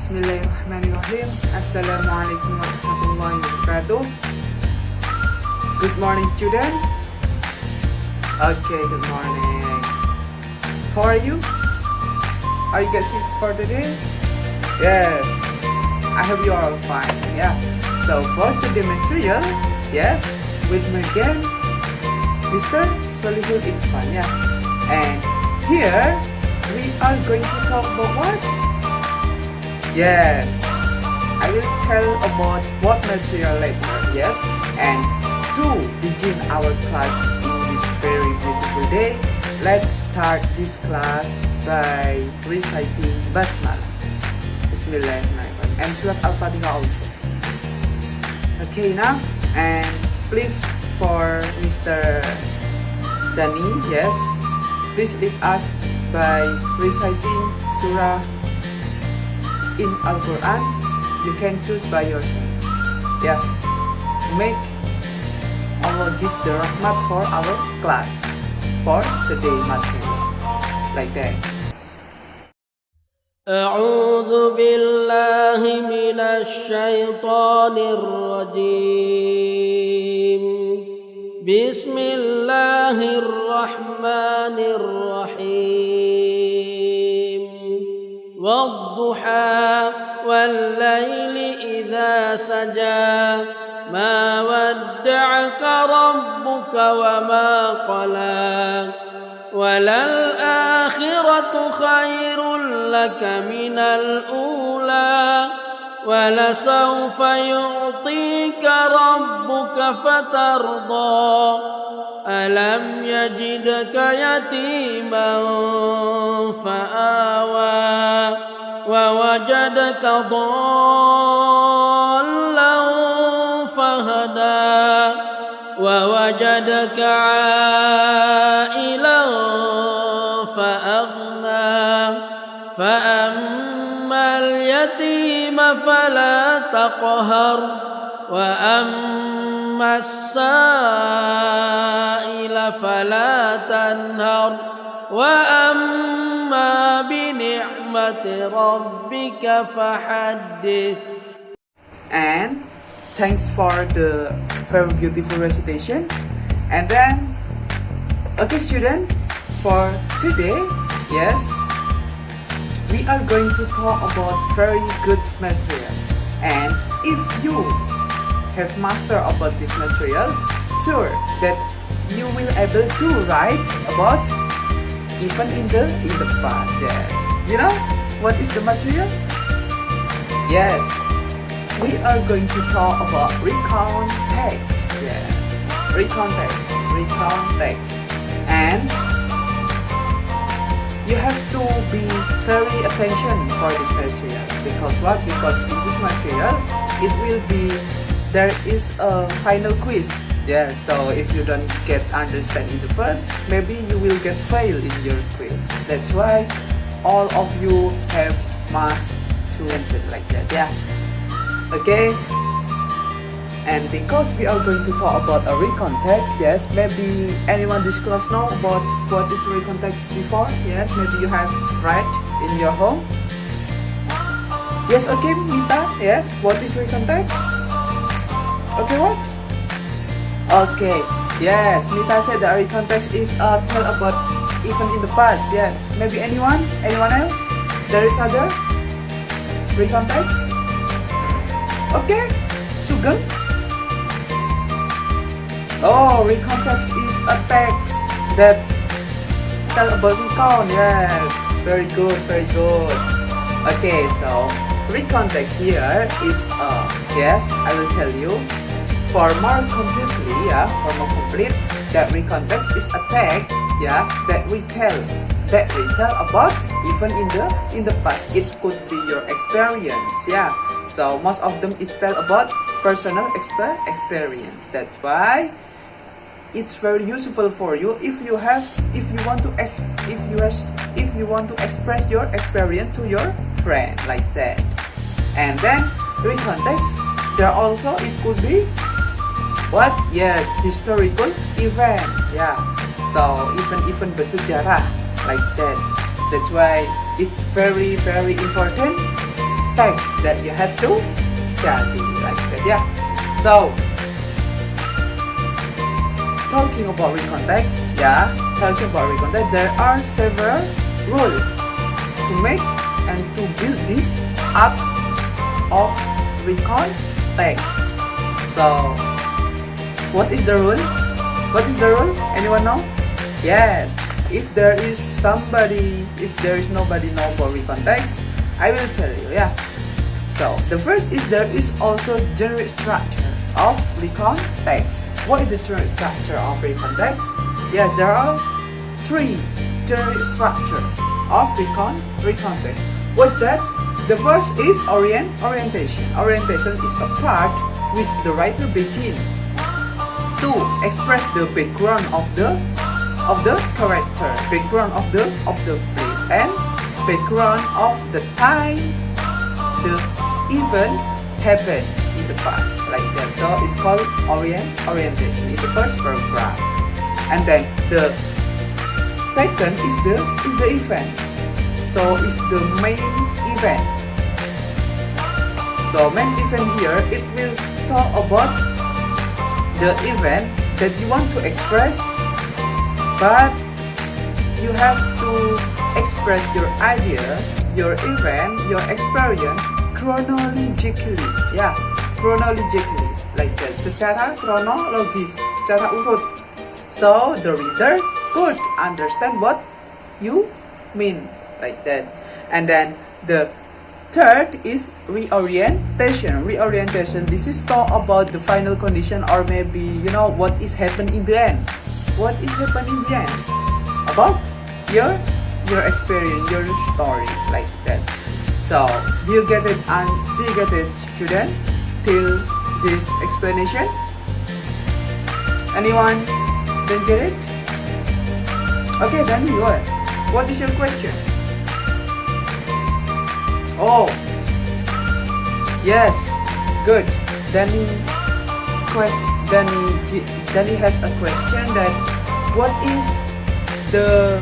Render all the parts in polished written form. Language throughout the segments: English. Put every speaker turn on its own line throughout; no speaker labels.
Bismillahirrahmanirrahim. Assalamualaikum warahmatullahi wabarakatuh. Good morning, student. Okay, good morning. How are you? Are you guys fit for today? Yes. I hope you are all fine. Yeah. So for today's material, yes, with me again, Mr. Ihvan. Yeah. And here we are going to talk about what? Yes, I will tell about what material later, yes. And to begin our class in this very beautiful day, let's start this class by reciting Basmalah. Bismillahirrahmanirrahim. And Surat Al-Fatihah also. Okay, enough. And please for Mr. Dani, yes, please lead us by reciting Surah in Al-Quran. You can choose by yourself. Yeah, to make Allah give the rahmat for our class for today material, like that.
أعوذ بالله من الشيطان الرجيم بسم الله الرحمن الرحيم والضحى والليل إذا سجى ما ودعك ربك وما قلى وللآخرة خير لك من الأولى ولسوف يعطيك ربك فترضى ألم يجدك يتيما فآوى ووجدك ضالا فهدى ووجدك عائلا فأغنى فأما اليتيم فلا تقهر وأما السائل فلا تنهر وأما بنعمة ربك فحدث.
And thanks for the very beautiful recitation. And then, okay student, for today, yes, we are going to talk about very good material. And if you have mastered about this material, sure that you will able to write about even in the past. Yes, you know what is the material? Yes, we are going to talk about recount text. Yes, recount text. And you have to be very attention for this material. Because what? Because in this material, it will be, there is a final quiz. Yeah, so if you don't get understand in the first, maybe you will get fail in your quiz. That's why all of you have must to answer like that. Yeah. Okay. And because we are going to talk about a recount text, yes, maybe anyone this class know about what is recount text before? Yes, maybe you have read in your home. Yes, okay, Mita. Yes, what is recount text? Okay, what? Okay, yes, Mita said that recount text is tell about even in the past. Yes, maybe anyone else? There is other recount text. Okay, Sugeng. Oh, recount text is a text that tell about recount. Yes, very good. Okay, so recount text here is yes, I will tell you. For more complete, that recount text is a text, yeah, that we tell about even in the past. It could be your experience, yeah. So most of them is tell about personal experience. That's why it's very useful for you if you want to express your experience to your friend like that. And then recount text, there also it could be what? Yes, historical event. Yeah. So even bersejarah like that. That's why it's very important text that you have to study, like that, yeah. So talking about recount text, there are several rules to make and to build this up of recount text. So what is the rule? Anyone know? Yes, if there is nobody know about recount text, I will tell you, yeah. So the first is there is also generic structure of recount text. What is the generic structure of recount text? Yes, there are three generic structure of recount text. What's that? The first is orientation. Orientation is a part which the writer begins to express the background of the character, background of the place, and background of the time the event happened in the past, like that. So it's called orientation in the first paragraph. And then the second is the event. So it's the main event. So main event here, it will talk about the event that you want to express, but you have to express your idea, your event, your experience chronologically, yeah, chronologically, like that, secara kronologis, secara urut, so the reader could understand what you mean, like that. And then the third is reorientation. Reorientation, this is talk about the final condition, or maybe what is happening in the end. What is happening in the end about your experience, your story, like that. So do you get it, student, till this explanation? Anyone didn't get it? Okay, then you are. What is your question? Oh, yes, good. Danny has a question that what is the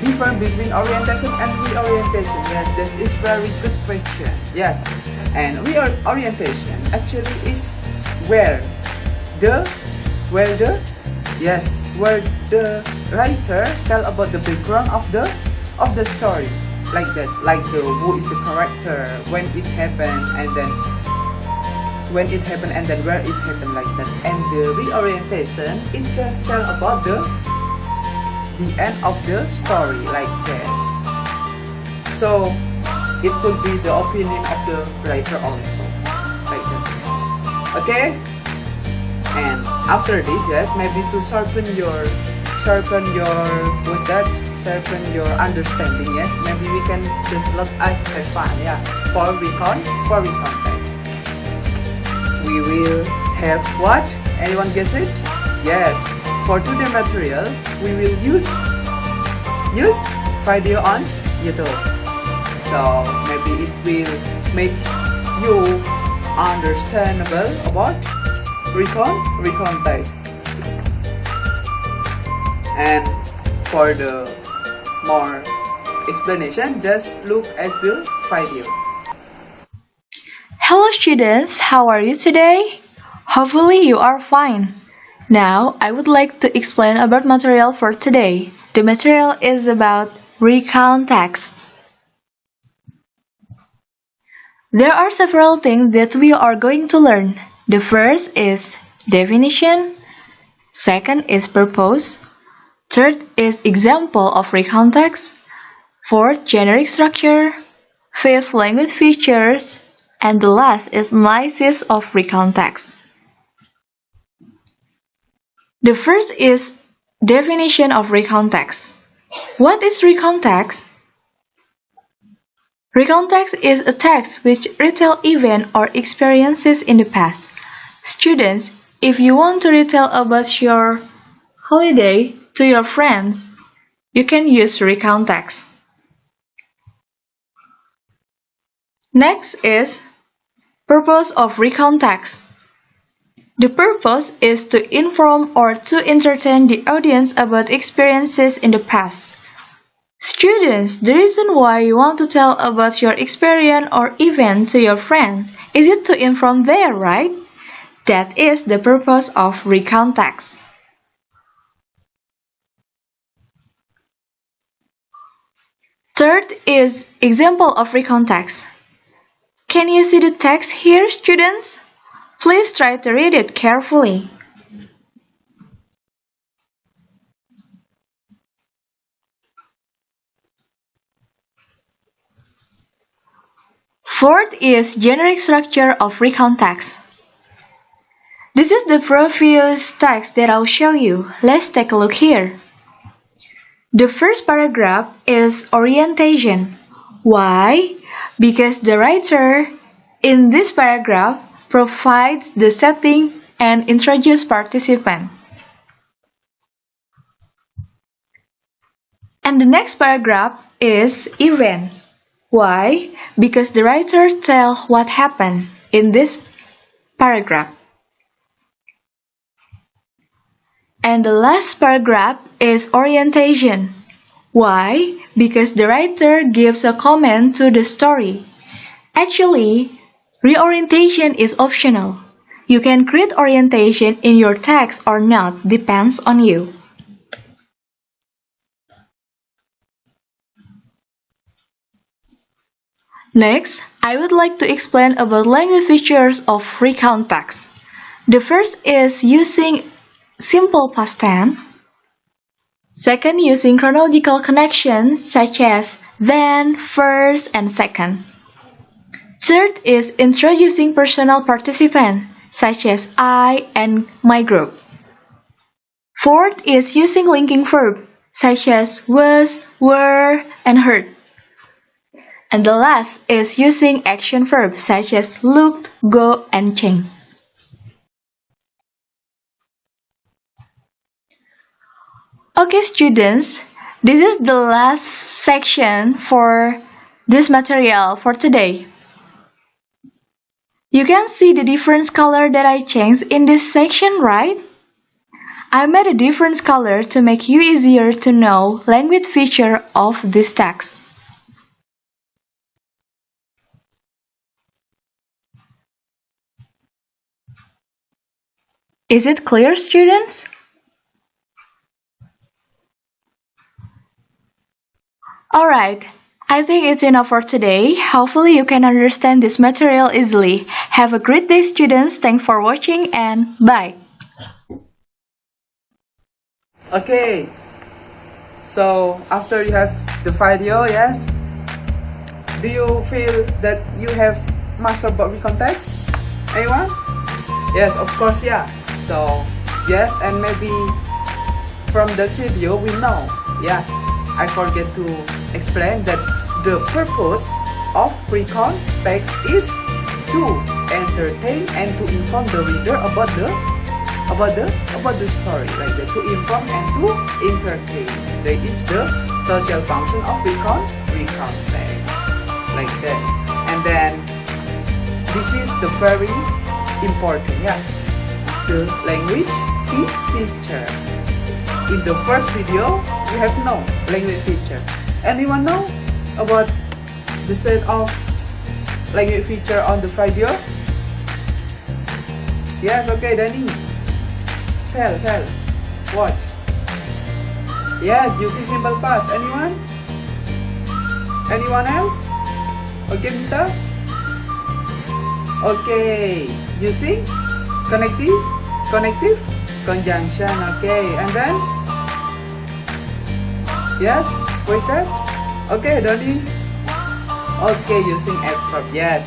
difference between orientation and reorientation? Yes, that is very good question. Yes, and reorientation actually is where the writer tell about the background of the story, like that, like who is the character, when it happened, and then where it happened, like that. And the reorientation, it just tell about the end of the story, like that. So it could be the opinion of the writer also, like that. Okay. And after this, yes, maybe to sharpen your understanding, yes, maybe we can just have fun, yeah, for recount text. We will have what? Anyone guess it? Yes, for today material, we will use video on YouTube. So maybe it will make you understandable about recount text. And for the more explanation, just look at the video.
Hello students, how are you today? Hopefully you are fine. Now I would like to explain about material for today. The material is about recount text. There are several things that we are going to learn. The first is definition, second is purpose, third is example of recount text, fourth generic structure, fifth language features, and the last is analysis of recount text. The first is definition of recount text. What is recount text? Recount text is a text which retell event or experiences in the past. Students, if you want to retell about your holiday to your friends, you can use recount text. Next is purpose of recount text. The purpose is to inform or to entertain the audience about experiences in the past. Students, the reason why you want to tell about your experience or event to your friends is it to inform them, right? That is the purpose of recount text. Third is example of recount text. Can you see the text here, students? Please try to read it carefully. Fourth is generic structure of recount text. This is the previous text that I'll show you. Let's take a look here. The first paragraph is orientation. Why? Because the writer in this paragraph provides the setting and introduces participant. And the next paragraph is event. Why? Because the writer tells what happened in this paragraph. And the last paragraph is orientation. Why? Because the writer gives a comment to the story. Actually, reorientation is optional. You can create orientation in your text or not, depends on you. Next, I would like to explain about language features of recount text. The first is using simple past tense. Second, using chronological connections such as then, first, and second. Third is introducing personal participant such as I and my group. Fourth is using linking verb such as was, were, and heard. And the last is using action verbs such as looked, go, and change. Okay, students, this is the last section for this material for today. You can see the different color that I changed in this section, right? I made a different color to make you easier to know language feature of this text. Is it clear, students? Alright, I think it's enough for today. Hopefully you can understand this material easily. Have a great day, students. Thanks for watching and bye.
Okay, so after you have the video, yes, do you feel that you have mastered about recount text? Anyone? Yes, of course, yeah. So yes, and maybe from the video we know, yeah, I forget to explain that the purpose of recount text is to entertain and to inform the reader about the story, like that, to inform and to entertain. That is the social function of recount text, like that. And then this is the very important, yeah, the language feature. In the first video, we have no language feature. Anyone know about the set of language feature on the video? Yes, okay, Danny. Tell. What? Yes, using simple past. Anyone? Anyone else? Okay, Mita? Okay, using connective conjunction. Okay, and then? Yes, what's that? Okay, Donnie. Okay, using adverb. Yes,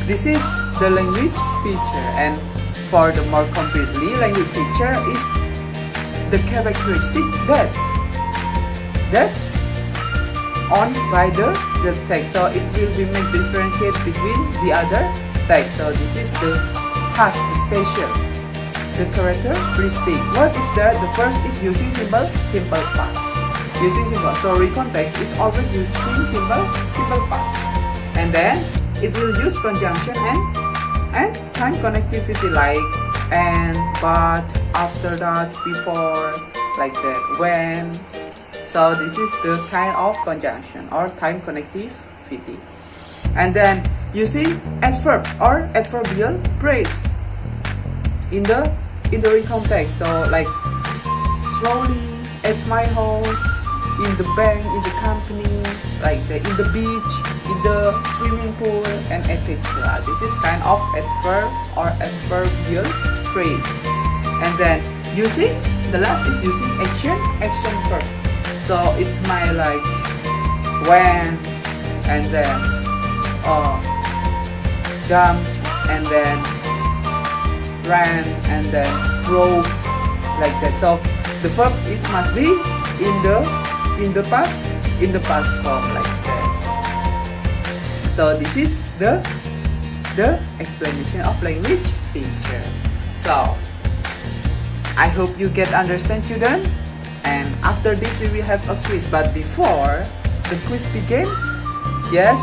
this is the language feature, and for the more completely, language feature is the characteristic that on by the text. So it will be make differentiate between the other text. So this is the past special, the characteristic. What is that? The first is using simple past. Using simple. So recount text is always using simple past. And then it will use conjunction and time connectivity like and, but, after that, before, like that, when, So this is the kind of conjunction or time connectivity. And then you see adverb or adverbial phrase in the recount text. So like slowly at my house, in the bank, in the company, like in the beach, in the swimming pool, and etc. This is kind of adverb or adverbial phrase. And then you see the last is using action verb. So it's my like when, and then jump, and then ran, and then broke, like that. So the verb it must be in the past form, like that. So this is the explanation of language feature. So I hope you get understand, children. And after this we will have a quiz. But before the quiz begin, yes,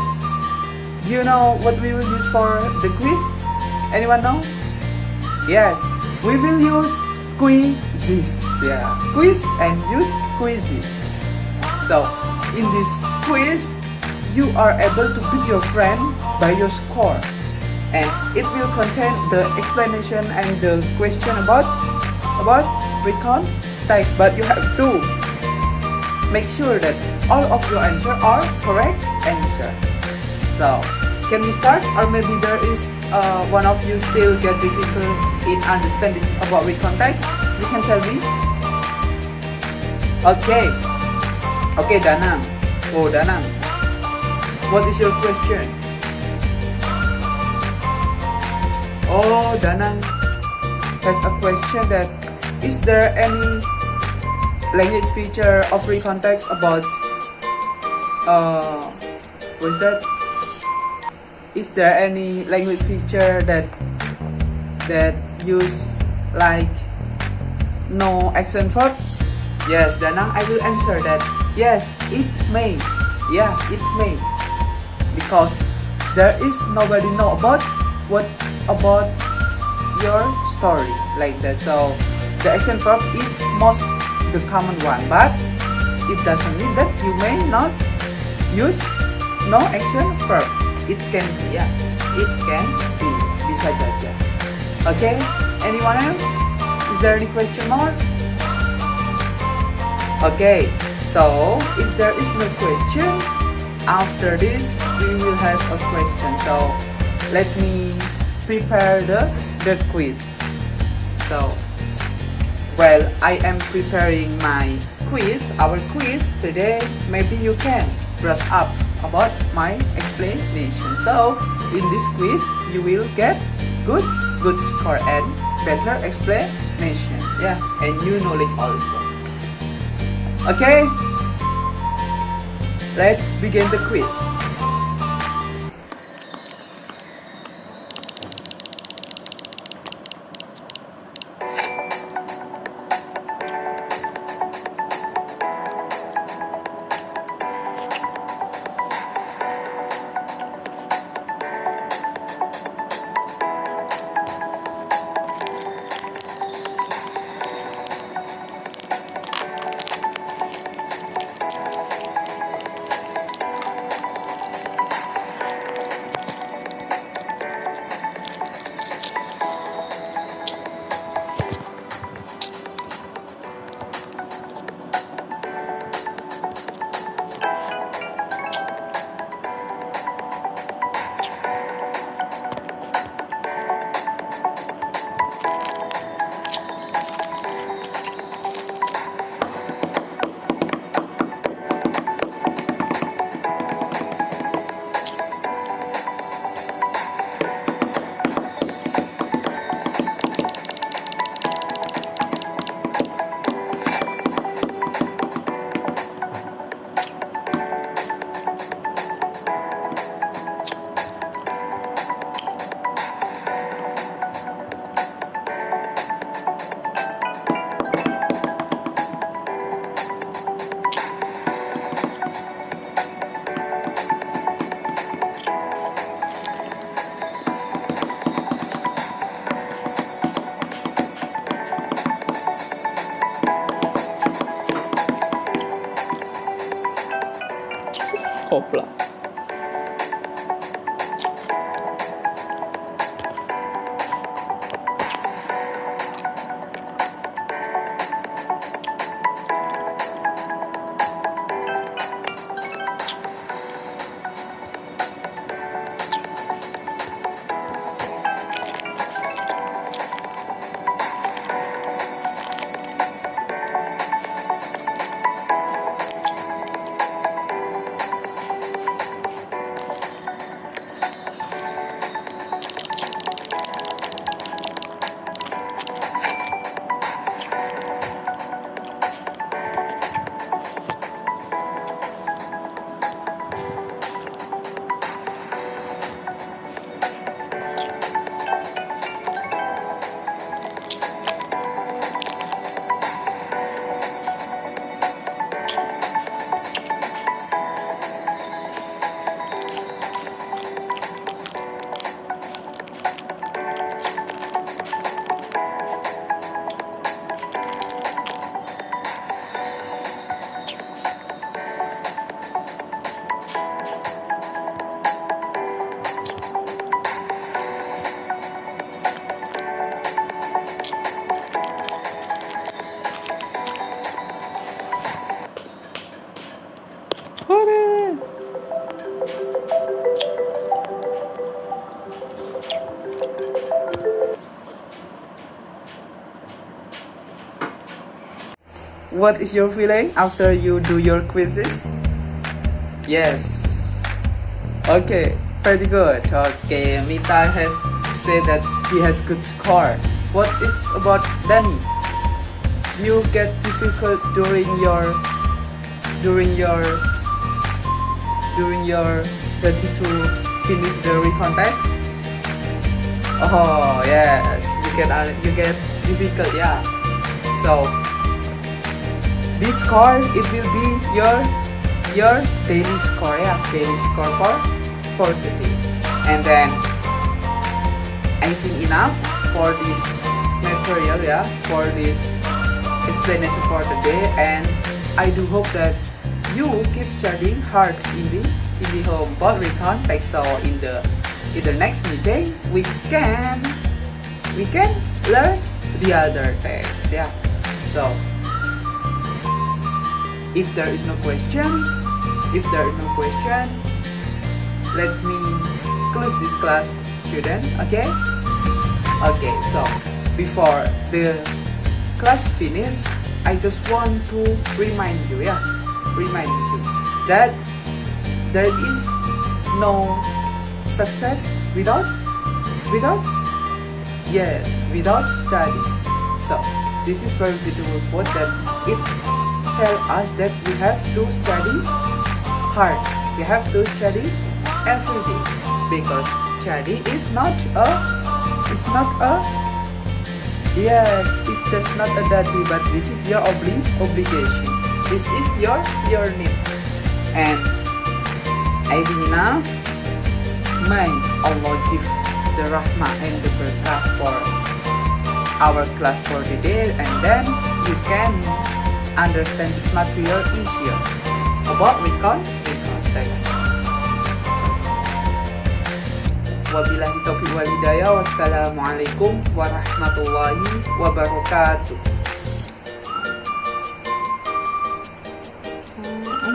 do you know what we will use for the quiz? Anyone know? Yes, we will use quizzes. Yeah, quiz and use quizzes. So in this quiz, you are able to beat your friend by your score, and it will contain the explanation and the question about recount text. But you have to make sure that all of your answers are correct answer. So can we start, or maybe there is one of you still get difficult in understanding about recount text? You can tell me. Okay, Danang. Oh, Danang, what is your question? Oh, Danang has a question that is there any language feature of recount text about what's that? Is there any language feature that use like no action verb? Yes, Danang, I will answer that. Yes, it may. Yeah, it may. Because there is nobody know about your story, like that. So the action verb is most the common one, but it doesn't mean that you may not use no action verb. It can be, yeah, it can be, bisa saja. Okay, anyone else? Is there any question more? Okay, so if there is no question, after this we will have a question. So let me prepare the quiz. So while I am preparing my quiz, our quiz today, maybe you can brush up about my explanation. So in this quiz you will get good score and better explanation, yeah, and new knowledge also. Okay, let's begin the quiz.
Kopla.
What is your feeling after you do your quizzes? Yes. Okay, very good. Okay, Mita has said that he has good score. What is about Danny? You get difficult during your ready to finish the recount text? Oh yes, you get difficult, yeah. So this score, it will be your daily score, yeah, daily score for the day. And then I think enough for this material, yeah, for this explanation for the day. And I do hope that you keep studying hard in the home board recount text. So in the next meeting we can learn the other text, yeah. So if there is no question, let me close this class, student. Okay. So before the class finish, I just want to remind you that there is no success without study. So this is very beautiful quote that it tell us that we have to study hard. We have to study every day, because study is not a yes, it's just not a duty, but this is your obligation. This is your need. And I think enough. May Allah give the rahmah and the barakah for our class for the day, and then you can understand this material easier about recount text. Wabillahi taufiq wal hidayah. Wassalamualaikum warahmatullahi wabarakatuh.